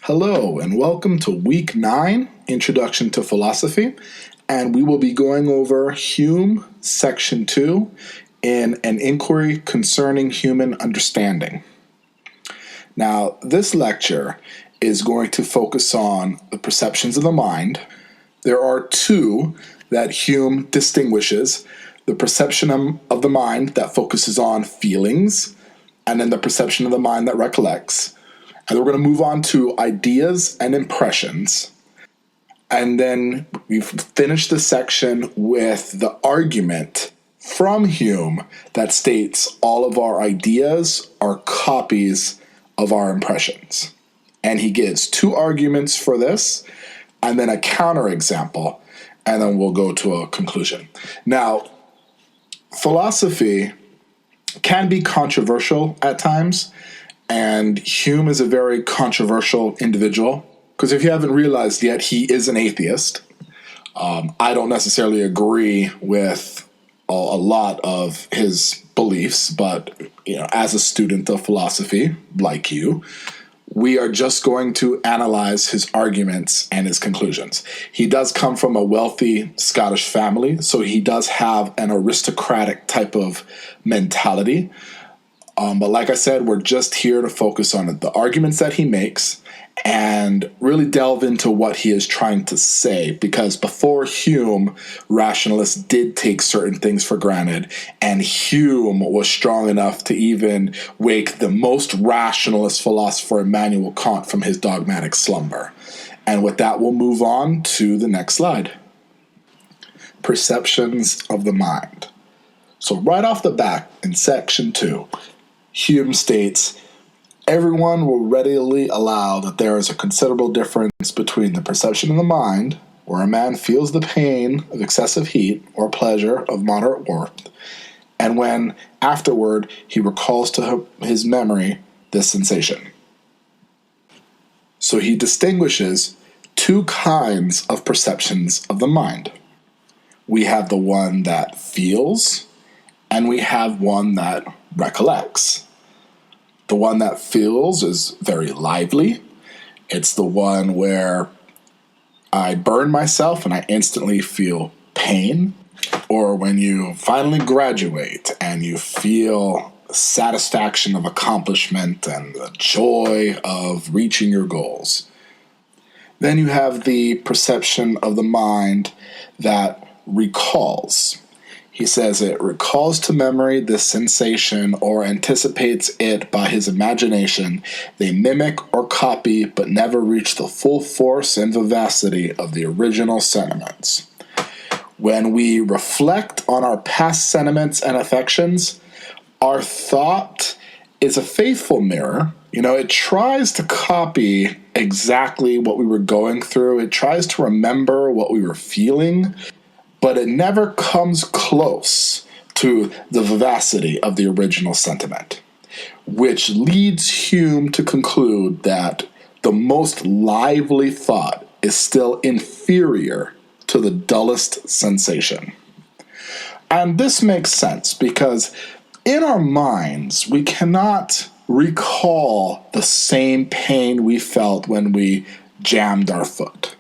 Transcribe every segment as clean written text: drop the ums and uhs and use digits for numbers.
Hello, and welcome to Week 9, Introduction to Philosophy, and we will be going over Hume, Section 2, in An Inquiry Concerning Human Understanding. Now, this lecture is going to focus on the perceptions of the mind. There are two that Hume distinguishes: the perception of the mind that focuses on feelings, and then the perception of the mind that recollects. And we're going to move on to ideas and impressions. And then we finish the section with the argument from Hume that states all of our ideas are copies of our impressions. And he gives two arguments for this, and then a counterexample, and then we'll go to a conclusion. Now, philosophy can be controversial at times, and Hume is a very controversial individual, because if you haven't realized yet, he is an atheist. I don't necessarily agree with a lot of his beliefs, but as a student of philosophy, like you, we are just going to analyze his arguments and his conclusions. He does come from a wealthy Scottish family, so he does have an aristocratic type of mentality. But like I said, we're just here to focus on the arguments that he makes and really delve into what he is trying to say, because before Hume, rationalists did take certain things for granted, and Hume was strong enough to even wake the most rationalist philosopher Immanuel Kant from his dogmatic slumber. And with that, we'll move on to the next slide. Perceptions of the mind. So right off the bat in section 2, Hume states, everyone will readily allow that there is a considerable difference between the perception of the mind, where a man feels the pain of excessive heat or pleasure of moderate warmth, and when afterward he recalls to his memory this sensation. So he distinguishes two kinds of perceptions of the mind. We have the one that feels, and we have one that recollects. The one that feels is very lively. It's the one where I burn myself and I instantly feel pain. Or when you finally graduate and you feel satisfaction of accomplishment and the joy of reaching your goals. Then you have the perception of the mind that recalls. He says it recalls to memory this sensation or anticipates it by his imagination. They mimic or copy, but never reach the full force and vivacity of the original sentiments. When we reflect on our past sentiments and affections, our thought is a faithful mirror. It tries to copy exactly what we were going through. It tries to remember what we were feeling, but it never comes close to the vivacity of the original sentiment, which leads Hume to conclude that the most lively thought is still inferior to the dullest sensation. And this makes sense because in our minds, we cannot recall the same pain we felt when we jammed our foot.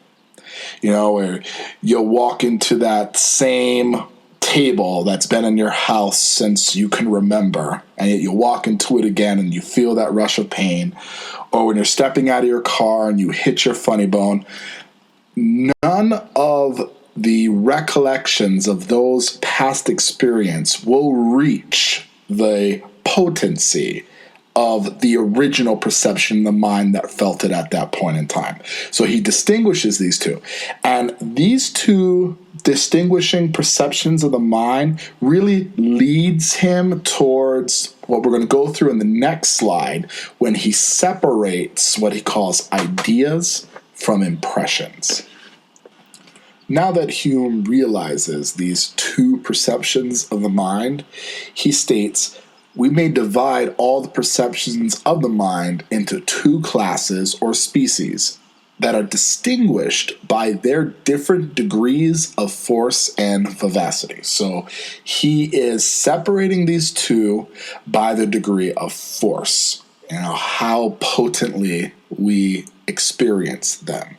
Where you'll walk into that same table that's been in your house since you can remember, and you walk into it again and you feel that rush of pain. Or when you're stepping out of your car and you hit your funny bone, none of the recollections of those past experience will reach the potency of the original perception in the mind that felt it at that point in time. So he distinguishes these two. And these two distinguishing perceptions of the mind really leads him towards what we're going to go through in the next slide, when he separates what he calls ideas from impressions. Now that Hume realizes these two perceptions of the mind, he states, we may divide all the perceptions of the mind into two classes or species that are distinguished by their different degrees of force and vivacity. So he is separating these two by the degree of force how potently we experience them.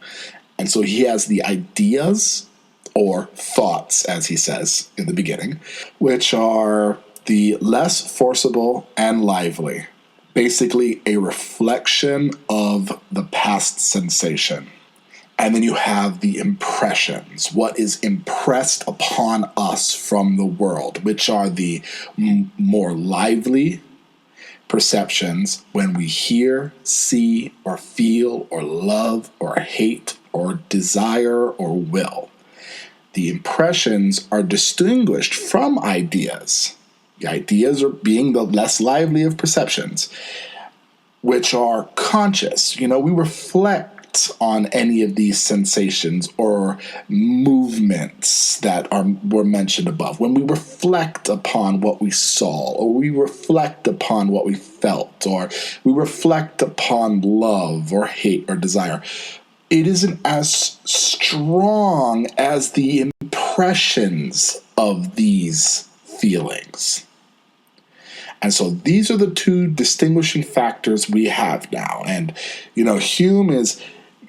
And so he has the ideas, or thoughts, as he says in the beginning, which are the less forcible and lively. Basically, a reflection of the past sensation. And then you have the impressions, what is impressed upon us from the world, which are the more lively perceptions when we hear, see, or feel, or love, or hate, or desire, or will. The impressions are distinguished from ideas. The ideas are being the less lively of perceptions, which are conscious. We reflect on any of these sensations or movements that were mentioned above. When we reflect upon what we saw, or we reflect upon what we felt, or we reflect upon love or hate or desire, it isn't as strong as the impressions of these feelings. And so these are the two distinguishing factors we have now. And, Hume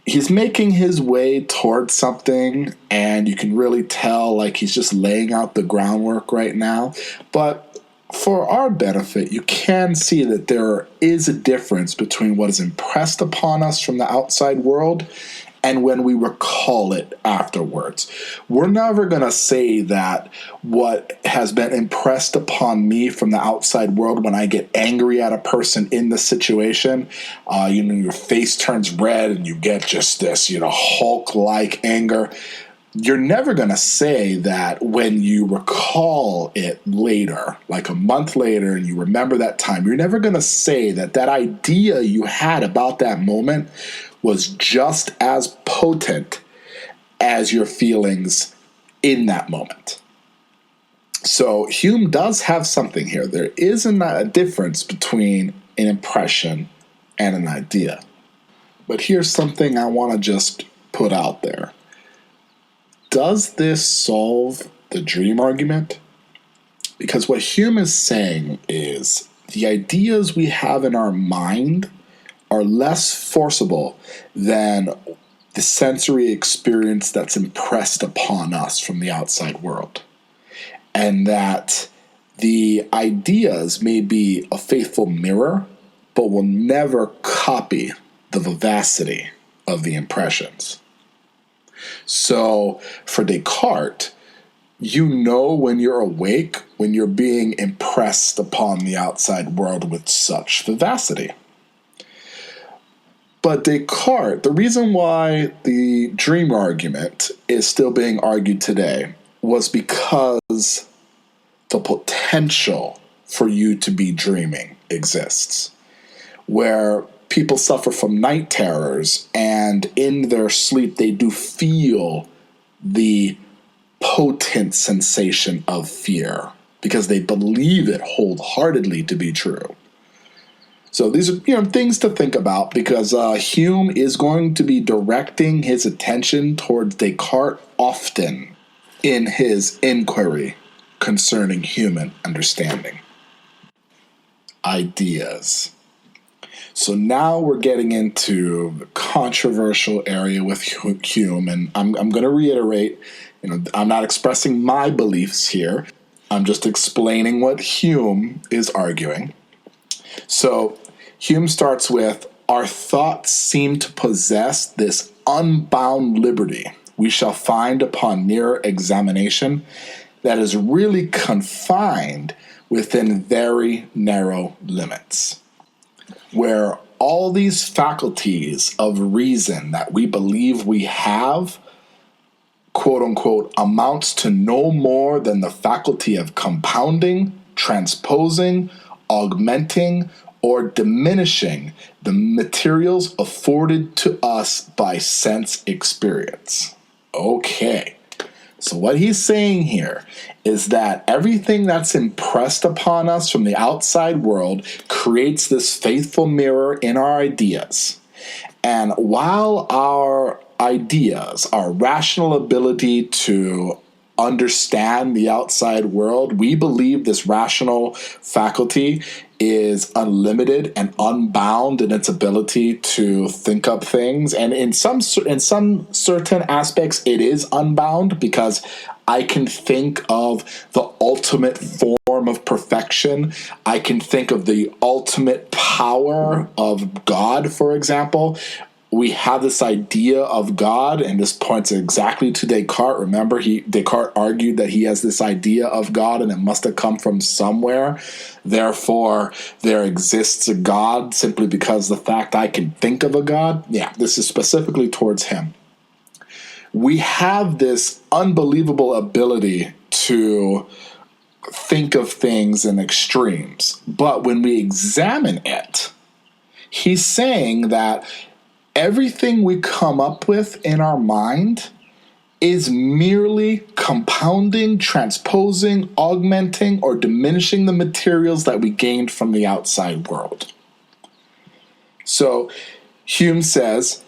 he's making his way towards something, and you can really tell like he's just laying out the groundwork right now. But for our benefit, you can see that there is a difference between what is impressed upon us from the outside world and when we recall it afterwards. We're never going to say that what has been impressed upon me from the outside world when I get angry at a person in the situation, your face turns red and you get just this, Hulk-like anger. You're never going to say that when you recall it later, like a month later, and you remember that time. You're never going to say that idea you had about that moment was just as potent as your feelings in that moment. So Hume does have something here. There isn't a difference between an impression and an idea. But here's something I want to just put out there. Does this solve the dream argument? Because what Hume is saying is the ideas we have in our mind are less forcible than the sensory experience that's impressed upon us from the outside world. And that the ideas may be a faithful mirror, but will never copy the vivacity of the impressions. So for Descartes, when you're awake, when you're being impressed upon the outside world with such vivacity. But Descartes, the reason why the dream argument is still being argued today was because the potential for you to be dreaming exists, where people suffer from night terrors, and in their sleep they do feel the potent sensation of fear because they believe it wholeheartedly to be true. So these are things to think about, because Hume is going to be directing his attention towards Descartes often in his inquiry concerning human understanding. Ideas. So now we're getting into the controversial area with Hume, and I'm going to reiterate, I'm not expressing my beliefs here. I'm just explaining what Hume is arguing. So Hume starts with, our thoughts seem to possess this unbound liberty we shall find upon nearer examination that is really confined within very narrow limits, where all these faculties of reason that we believe we have, quote unquote, amounts to no more than the faculty of compounding, transposing, augmenting, or diminishing the materials afforded to us by sense experience. Okay. So what he's saying here is that everything that's impressed upon us from the outside world creates this faithful mirror in our ideas. And while our ideas, our rational ability to understand the outside world, we believe this rational faculty is unlimited and unbound in its ability to think up things, and in some certain aspects it is unbound, because I can think of the ultimate form of perfection. I can think of the ultimate power of God, for example. We have this idea of God, and this points exactly to Descartes. Remember, Descartes argued that he has this idea of God, and it must have come from somewhere. Therefore, there exists a God simply because the fact I can think of a God. Yeah, this is specifically towards him. We have this unbelievable ability to think of things in extremes. But when we examine it, he's saying that everything we come up with in our mind is merely compounding, transposing, augmenting, or diminishing the materials that we gained from the outside world. So Hume says,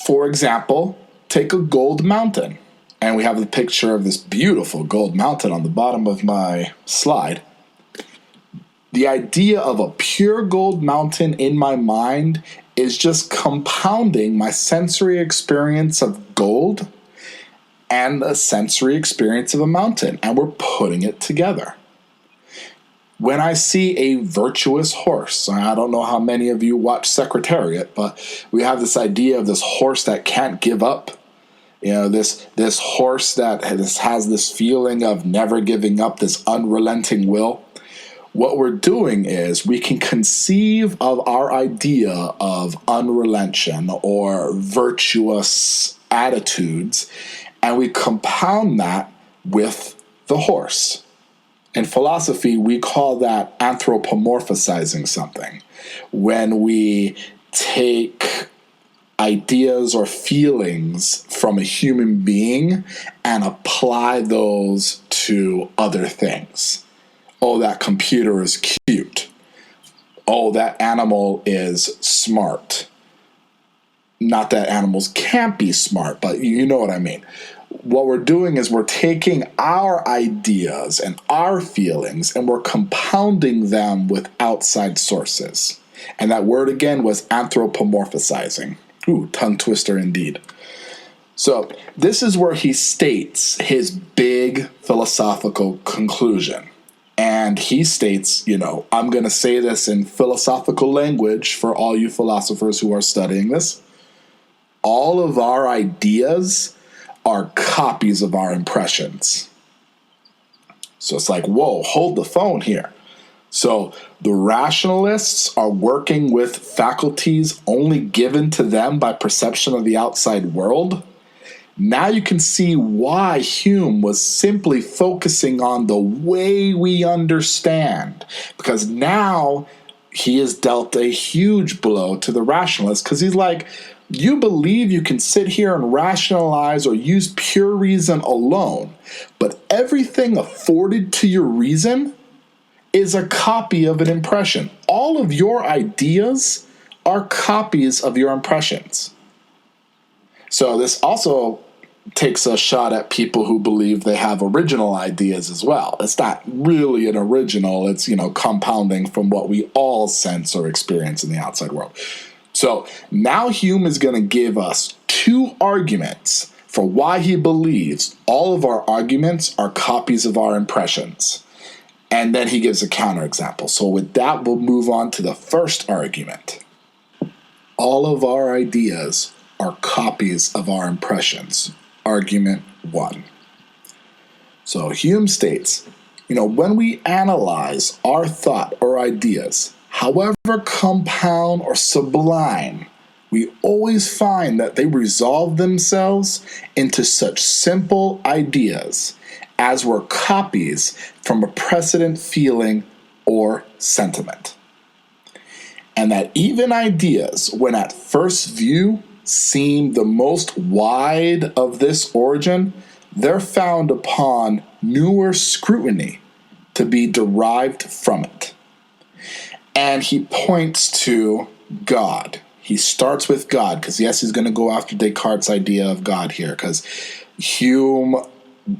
for example, take a gold mountain. And we have the picture of this beautiful gold mountain on the bottom of my slide. The idea of a pure gold mountain in my mind is just compounding my sensory experience of gold and a sensory experience of a mountain, and we're putting it together. When I see a virtuous horse, I don't know how many of you watch Secretariat, but we have this idea of this horse that can't give up. You know, this horse that has this feeling of never giving up, this unrelenting will. What we're doing is we can conceive of our idea of unrelention or virtuous attitudes, and we compound that with the horse. In philosophy, we call that anthropomorphizing something. When we take ideas or feelings from a human being and apply those to other things. Oh, that computer is cute. Oh, that animal is smart. Not that animals can't be smart, but you know what I mean. What we're doing is we're taking our ideas and our feelings and we're compounding them with outside sources. And that word again was anthropomorphizing. Ooh, tongue twister indeed. So this is where he states his big philosophical conclusion. And he states, I'm going to say this in philosophical language for all you philosophers who are studying this. All of our ideas are copies of our impressions. So it's like, whoa, hold the phone here. So the rationalists are working with faculties only given to them by perception of the outside world. Now you can see why Hume was simply focusing on the way we understand, because now he has dealt a huge blow to the rationalists, because he's like, you believe you can sit here and rationalize or use pure reason alone, but everything afforded to your reason is a copy of an impression. All of your ideas are copies of your impressions. So this also takes a shot at people who believe they have original ideas as well. It's not really an original. It's, compounding from what we all sense or experience in the outside world. So now Hume is going to give us two arguments for why he believes all of our arguments are copies of our impressions. And then he gives a counterexample. So with that, we'll move on to the first argument. All of our ideas are copies of our impressions. Argument 1. So Hume states, when we analyze our thought or ideas, however compound or sublime, we always find that they resolve themselves into such simple ideas as were copies from a precedent feeling or sentiment. And that even ideas, when at first view seem the most wide of this origin, they're found upon newer scrutiny to be derived from it. And he points to God. He starts with God, because yes, he's going to go after Descartes' idea of God here, because Hume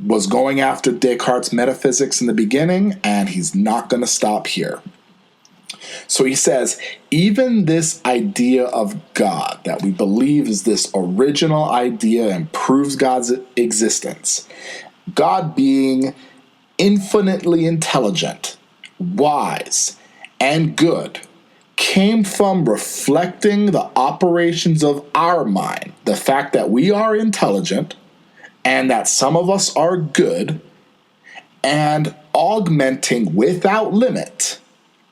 was going after Descartes' metaphysics in the beginning, and he's not going to stop here. So he says, even this idea of God that we believe is this original idea and proves God's existence, God being infinitely intelligent, wise, and good, came from reflecting the operations of our mind, the fact that we are intelligent and that some of us are good, and augmenting without limit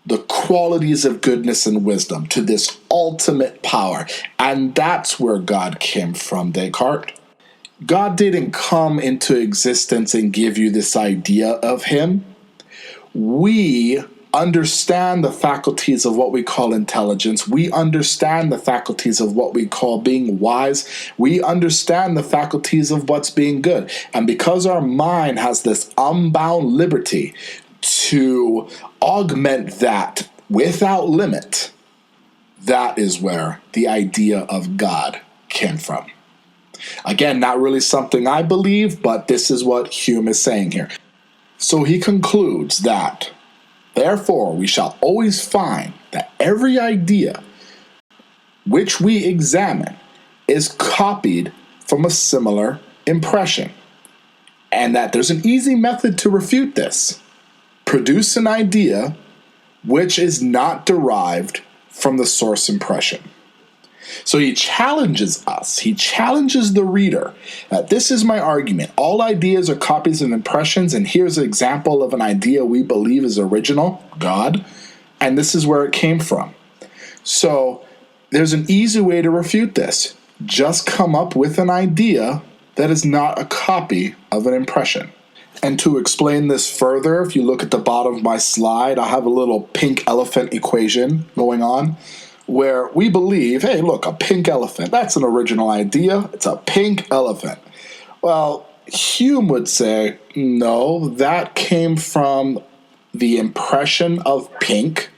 the qualities of goodness and wisdom to this ultimate power. And that's where God came from, Descartes. God didn't come into existence and give you this idea of him. We understand the faculties of what we call intelligence. We understand the faculties of what we call being wise. We understand the faculties of what's being good. And because our mind has this unbound liberty to augment that without limit, that is where the idea of God came from. Again, not really something I believe, but this is what Hume is saying here. So he concludes that, therefore, we shall always find that every idea which we examine is copied from a similar impression, and that there's an easy method to refute this. Produce an idea which is not derived from the source impression. So he challenges us, he challenges the reader that this is my argument. All ideas are copies of impressions, and here's an example of an idea we believe is original, God, and this is where it came from. So there's an easy way to refute this. Just come up with an idea that is not a copy of an impression. And to explain this further, if you look at the bottom of my slide, I have a little pink elephant equation going on, where we believe, hey, look, a pink elephant, that's an original idea. It's a pink elephant. Well, Hume would say, no, that came from the impression of pink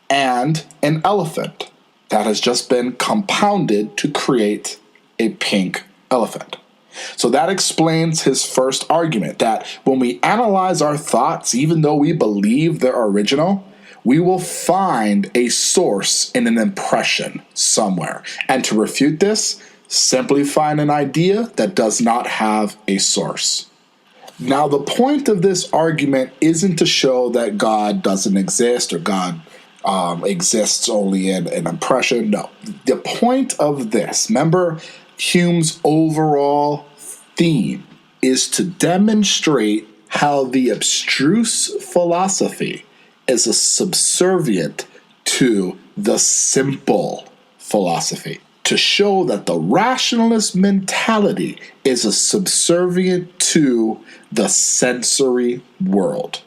and an elephant that has just been compounded to create a pink elephant. So that explains his first argument, that when we analyze our thoughts, even though we believe they're original, we will find a source in an impression somewhere. And to refute this, simply find an idea that does not have a source. Now, the point of this argument isn't to show that God doesn't exist or God exists only in an impression. No. The point of this, remember Hume's overall theme, is to demonstrate how the abstruse philosophy is a subservient to the simple philosophy. To show that the rationalist mentality is a subservient to the sensory world.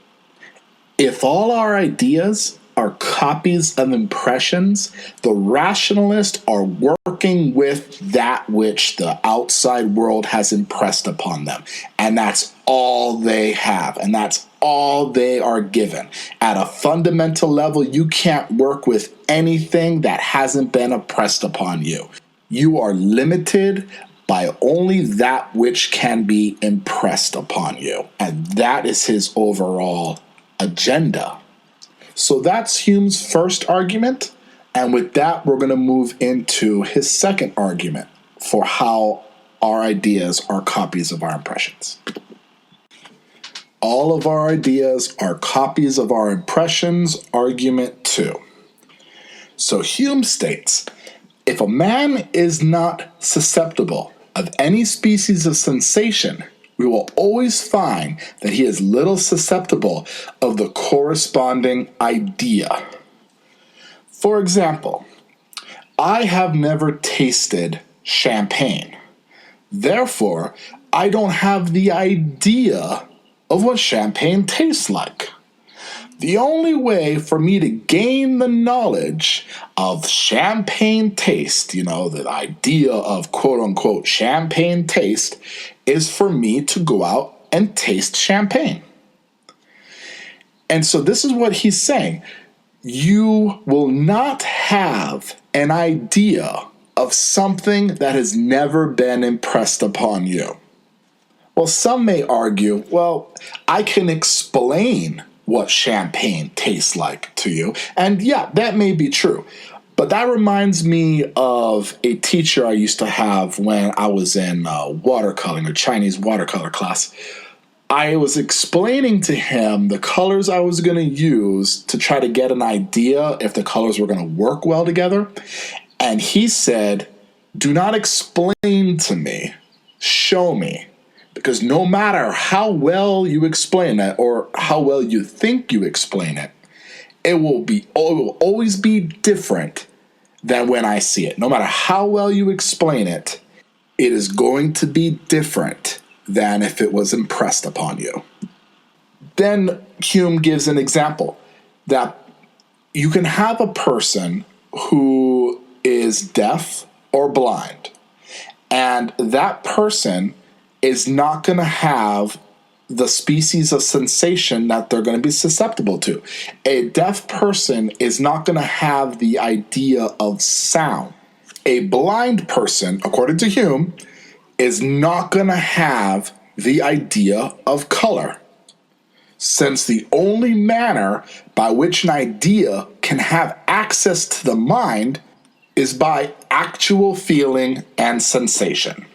If all our ideas are copies of impressions, the rationalists are working with that which the outside world has impressed upon them. And that's all they have. And that's all they are given. At a fundamental level, you can't work with anything that hasn't been impressed upon you. You are limited by only that which can be impressed upon you. And that is his overall agenda. So that's Hume's first argument, and with that, we're going to move into his second argument for how our ideas are copies of our impressions. All of our ideas are copies of our impressions, argument 2. So Hume states, if a man is not susceptible of any species of sensation, we will always find that he is little susceptible of the corresponding idea. For example, I have never tasted champagne. Therefore, I don't have the idea of what champagne tastes like. The only way for me to gain the knowledge of champagne taste, the idea of quote-unquote champagne taste, is for me to go out and taste champagne. And so this is what he's saying. You will not have an idea of something that has never been impressed upon you. Well, some may argue, well, I can explain what champagne tastes like to you. And yeah, that may be true. But that reminds me of a teacher I used to have when I was in watercoloring or Chinese watercolor class. I was explaining to him the colors I was going to use to try to get an idea if the colors were going to work well together. And he said, "Do not explain to me, show me." Because no matter how well you explain it or how well you think you explain it, it will always be different than when I see it. No matter how well you explain it, it is going to be different than if it was impressed upon you. Then Hume gives an example that you can have a person who is deaf or blind, and that person is not going to have the species of sensation that they're going to be susceptible to. A deaf person is not going to have the idea of sound. A blind person, according to Hume, is not going to have the idea of color, since the only manner by which an idea can have access to the mind is by actual feeling and sensation.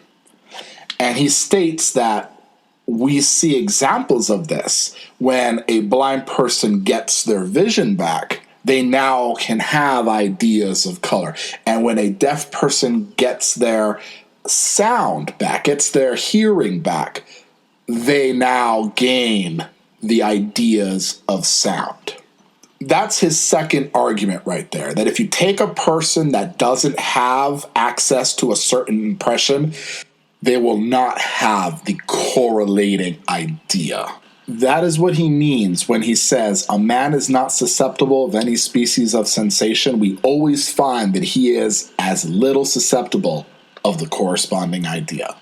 And he states that we see examples of this when a blind person gets their vision back. They now can have ideas of color. And when a deaf person gets their sound back, gets their hearing back, they now gain the ideas of sound. That's his second argument right there, that if you take a person that doesn't have access to a certain impression, they will not have the correlating idea. That is what he means when he says a man is not susceptible of any species of sensation. We always find that he is as little susceptible of the corresponding idea.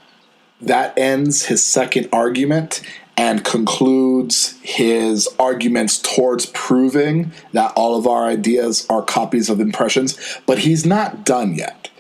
That ends his second argument and concludes his arguments towards proving that all of our ideas are copies of impressions, but he's not done yet.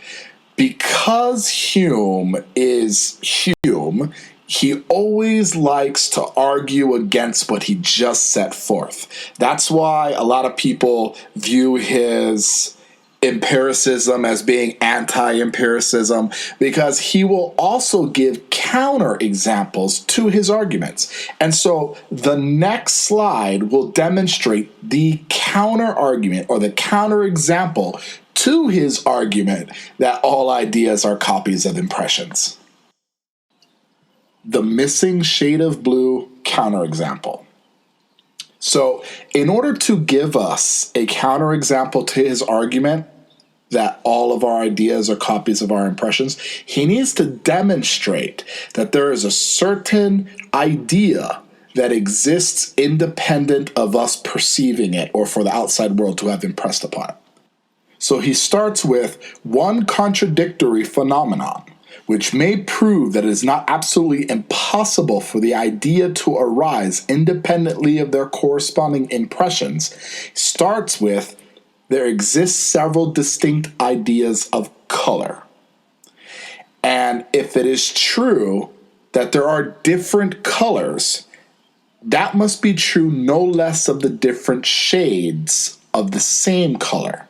Because Hume is Hume, he always likes to argue against what he just set forth. That's why a lot of people view his empiricism as being anti-empiricism, because he will also give counter examples to his arguments. And so the next slide will demonstrate the counter argument or the counter example to his argument that all ideas are copies of impressions. The missing shade of blue counterexample. So, in order to give us a counterexample to his argument that all of our ideas are copies of our impressions, he needs to demonstrate that there is a certain idea that exists independent of us perceiving it or for the outside world to have impressed upon it. So he starts with one contradictory phenomenon, which may prove that it is not absolutely impossible for the idea to arise independently of their corresponding impressions. Starts with, there exist several distinct ideas of color. And if it is true that there are different colors, that must be true no less of the different shades of the same color.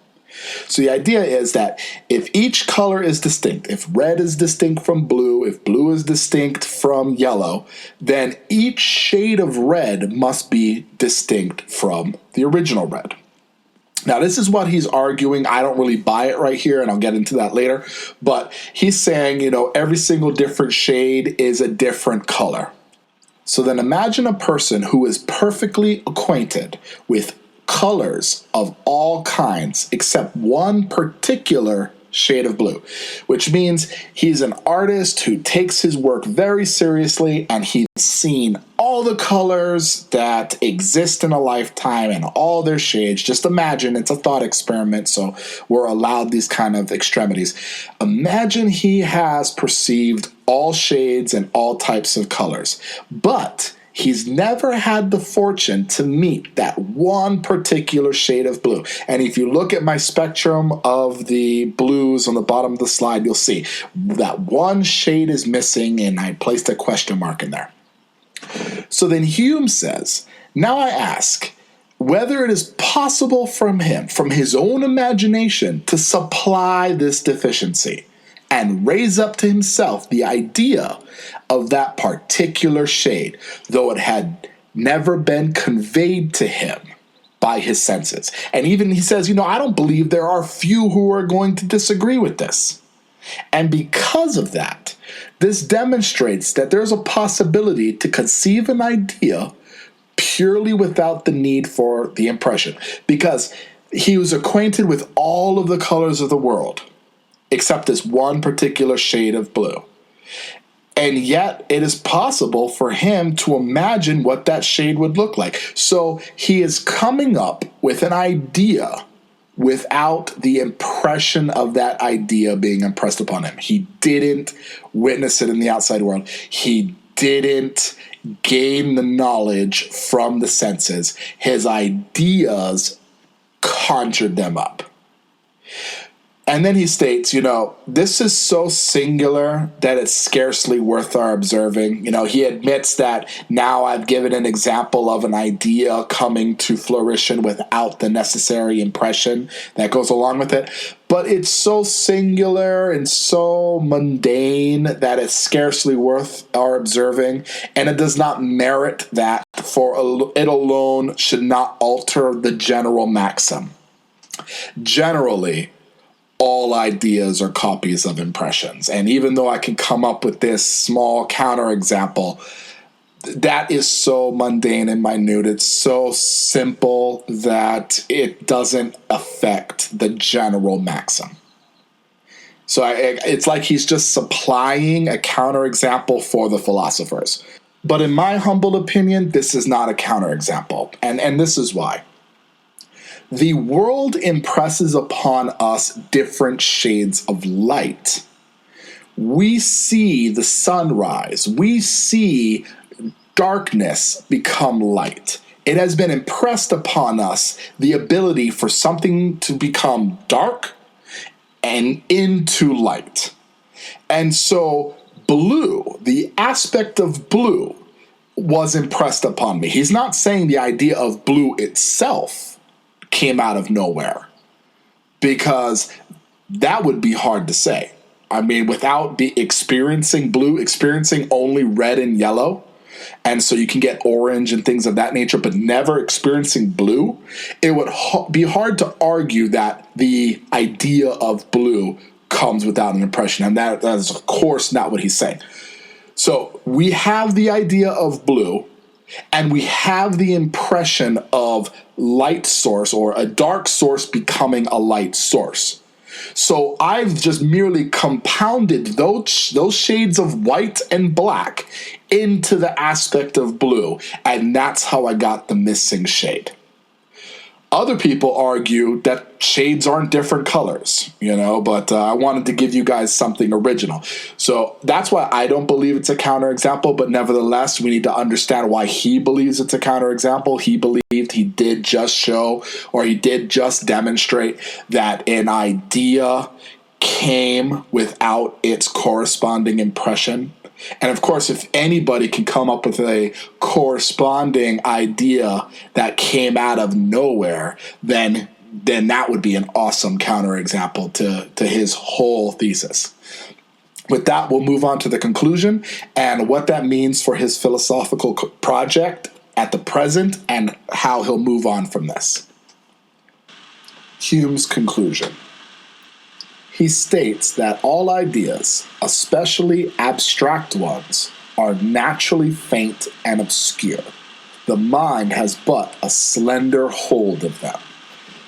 So the idea is that if each color is distinct, if red is distinct from blue, if blue is distinct from yellow, then each shade of red must be distinct from the original red. Now, this is what he's arguing. I don't really buy it right here, and I'll get into that later. But he's saying, every single different shade is a different color. So then imagine a person who is perfectly acquainted with colors of all kinds except one particular shade of blue, which means he's an artist who takes his work very seriously and he's seen all the colors that exist in a lifetime and all their shades. Just imagine, it's a thought experiment, so we're allowed these kind of extremities. Imagine he has perceived all shades and all types of colors, but he's never had the fortune to meet that one particular shade of blue. And if you look at my spectrum of the blues on the bottom of the slide, you'll see that one shade is missing, and I placed a question mark in there. So then Hume says, Now I ask whether it is possible from him, from his own imagination, to supply this deficiency and raise up to himself the idea of that particular shade, though it had never been conveyed to him by his senses. And even he says, I don't believe there are few who are going to disagree with this. And because of that, this demonstrates that there's a possibility to conceive an idea purely without the need for the impression, because he was acquainted with all of the colors of the world except this one particular shade of blue. And yet it is possible for him to imagine what that shade would look like. So he is coming up with an idea without the impression of that idea being impressed upon him. He didn't witness it in the outside world. He didn't gain the knowledge from the senses. His ideas conjured them up. And then he states, this is so singular that it's scarcely worth our observing. He admits that now I've given an example of an idea coming to fruition without the necessary impression that goes along with it. But it's so singular and so mundane that it's scarcely worth our observing. And it does not merit that, for it alone should not alter the general maxim. Generally, all ideas are copies of impressions. And even though I can come up with this small counterexample, that is so mundane and minute. It's so simple that it doesn't affect the general maxim. So it's like he's just supplying a counterexample for the philosophers. But in my humble opinion, this is not a counterexample. And this is why. The world impresses upon us different shades of light. We see the sunrise. We see darkness become light. It has been impressed upon us the ability for something to become dark and into light. And so blue, the aspect of blue, was impressed upon me. He's not saying the idea of blue itself came out of nowhere, because that would be hard to say. I mean, without experiencing blue, experiencing only red and yellow, and so you can get orange and things of that nature, but never experiencing blue, it would be hard to argue that the idea of blue comes without an impression, and that is, of course, not what he's saying. So we have the idea of blue, and we have the impression of light source, or a dark source becoming a light source. So I've just merely compounded those shades of white and black into the aspect of blue, and that's how I got the missing shade. Other people argue that shades aren't different colors, but I wanted to give you guys something original. So that's why I don't believe it's a counterexample, but nevertheless, we need to understand why he believes it's a counterexample. He believed he did just show, or he did just demonstrate, that an idea came without its corresponding impression. And of course, if anybody can come up with a corresponding idea that came out of nowhere, then that would be an awesome counterexample to his whole thesis. With that, we'll move on to the conclusion and what that means for his philosophical project at the present and how he'll move on from this. Hume's conclusion. He states that all ideas, especially abstract ones, are naturally faint and obscure. The mind has but a slender hold of them.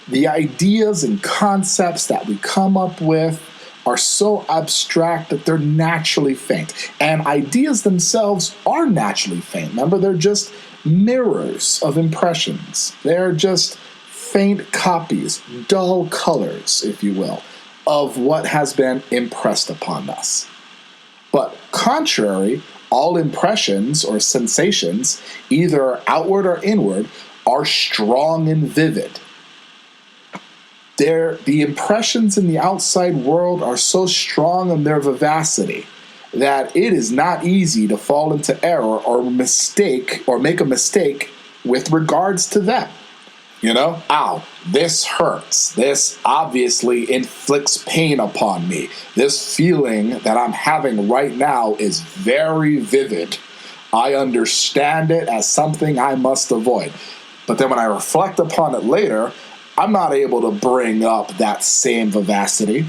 The ideas and concepts that we come up with are so abstract that they're naturally faint. And ideas themselves are naturally faint. Remember, they're just mirrors of impressions. They're just faint copies, dull colors, if you will, of what has been impressed upon us. But contrary, all impressions or sensations, either outward or inward, are strong and vivid. The impressions in the outside world are so strong in their vivacity that it is not easy to fall into error or make a mistake with regards to them. Ow, this hurts. This obviously inflicts pain upon me. This feeling that I'm having right now is very vivid. I understand it as something I must avoid. But then when I reflect upon it later, I'm not able to bring up that same vivacity.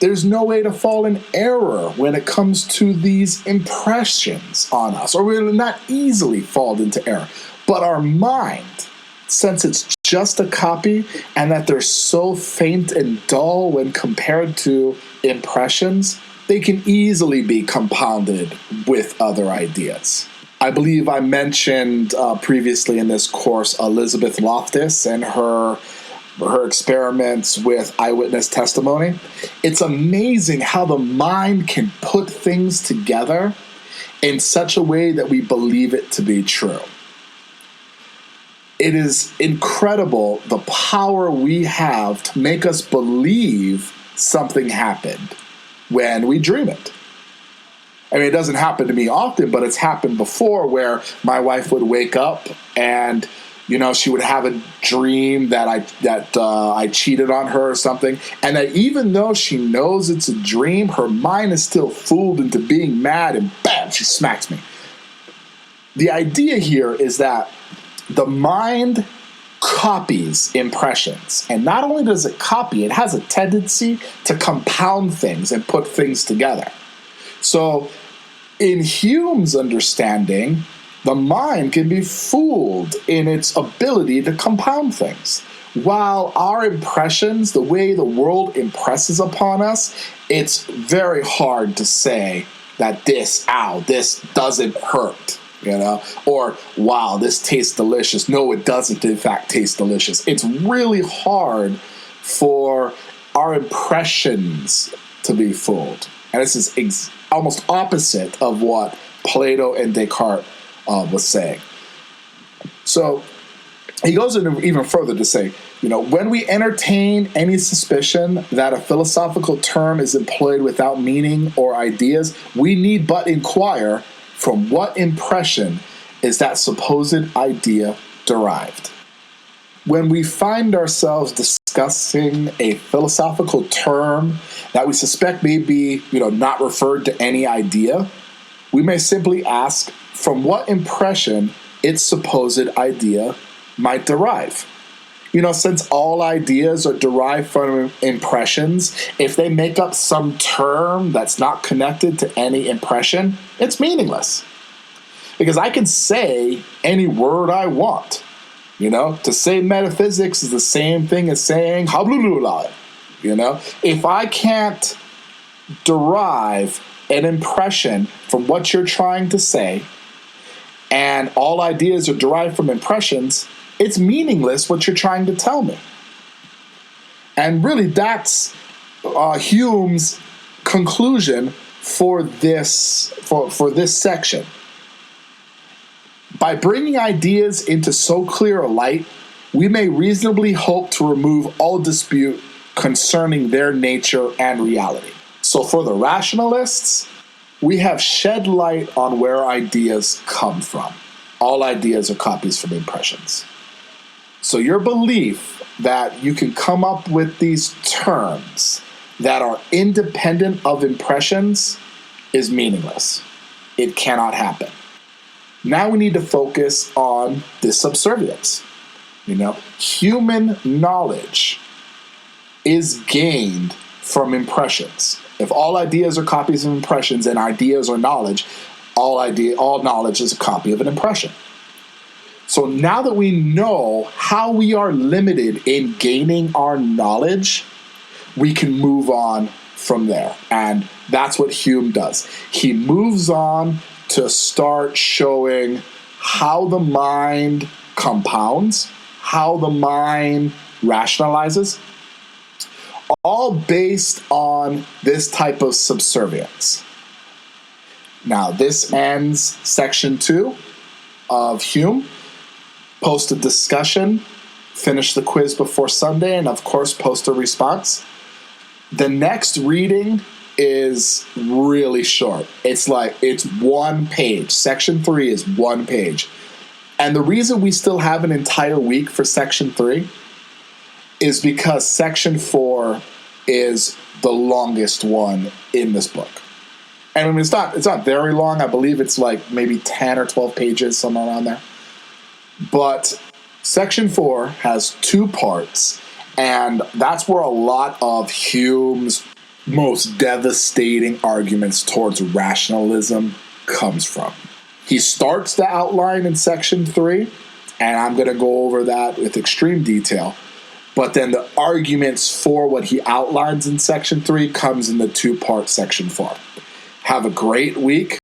There's no way to fall in error when it comes to these impressions on us, or we will not easily fall into error. But our mind, since it's just a copy and that they're so faint and dull when compared to impressions, they can easily be compounded with other ideas. I believe I mentioned previously in this course Elizabeth Loftus and her experiments with eyewitness testimony. It's amazing how the mind can put things together in such a way that we believe it to be true. It is incredible the power we have to make us believe something happened when we dream it. I mean, it doesn't happen to me often, but it's happened before where my wife would wake up and, she would have a dream that I cheated on her or something, and that even though she knows it's a dream, her mind is still fooled into being mad, and bam, she smacks me. The idea here is that the mind copies impressions. And not only does it copy, it has a tendency to compound things and put things together. So in Hume's understanding, the mind can be fooled in its ability to compound things. While our impressions, the way the world impresses upon us, it's very hard to say that this doesn't hurt. Or, wow, this tastes delicious. No, it doesn't, in fact, taste delicious. It's really hard for our impressions to be fooled. And this is almost opposite of what Plato and Descartes was saying. So he goes into even further to say, when we entertain any suspicion that a philosophical term is employed without meaning or ideas, we need but inquire, from what impression is that supposed idea derived? When we find ourselves discussing a philosophical term that we suspect may be, not referred to any idea, we may simply ask from what impression its supposed idea might derive. Since all ideas are derived from impressions, if they make up some term that's not connected to any impression, it's meaningless. Because I can say any word I want. To say metaphysics is the same thing as saying hablululai. If I can't derive an impression from what you're trying to say, and all ideas are derived from impressions, it's meaningless what you're trying to tell me. And really, that's Hume's conclusion for this section. By bringing ideas into so clear a light, we may reasonably hope to remove all dispute concerning their nature and reality. So for the rationalists, we have shed light on where ideas come from. All ideas are copies from impressions. So your belief that you can come up with these terms that are independent of impressions is meaningless. It cannot happen. Now we need to focus on this subservience. Human knowledge is gained from impressions. If all ideas are copies of impressions and ideas are knowledge, all knowledge is a copy of an impression. So now that we know how we are limited in gaining our knowledge, we can move on from there. And that's what Hume does. He moves on to start showing how the mind compounds, how the mind rationalizes, all based on this type of subservience. Now, this ends section 2 of Hume. Post a discussion, finish the quiz before Sunday, and of course, post a response. The next reading is really short. It's one page. Section 3 is 1 page. And the reason we still have an entire week for section 3 is because section 4 is the longest one in this book. And I mean, it's not very long. I believe it's like maybe 10 or 12 pages, somewhere around there. But section 4 has 2 parts, and that's where a lot of Hume's most devastating arguments towards rationalism comes from. He starts the outline in section 3, and I'm going to go over that with extreme detail. But then the arguments for what he outlines in section 3 comes in the 2-part section 4. Have a great week.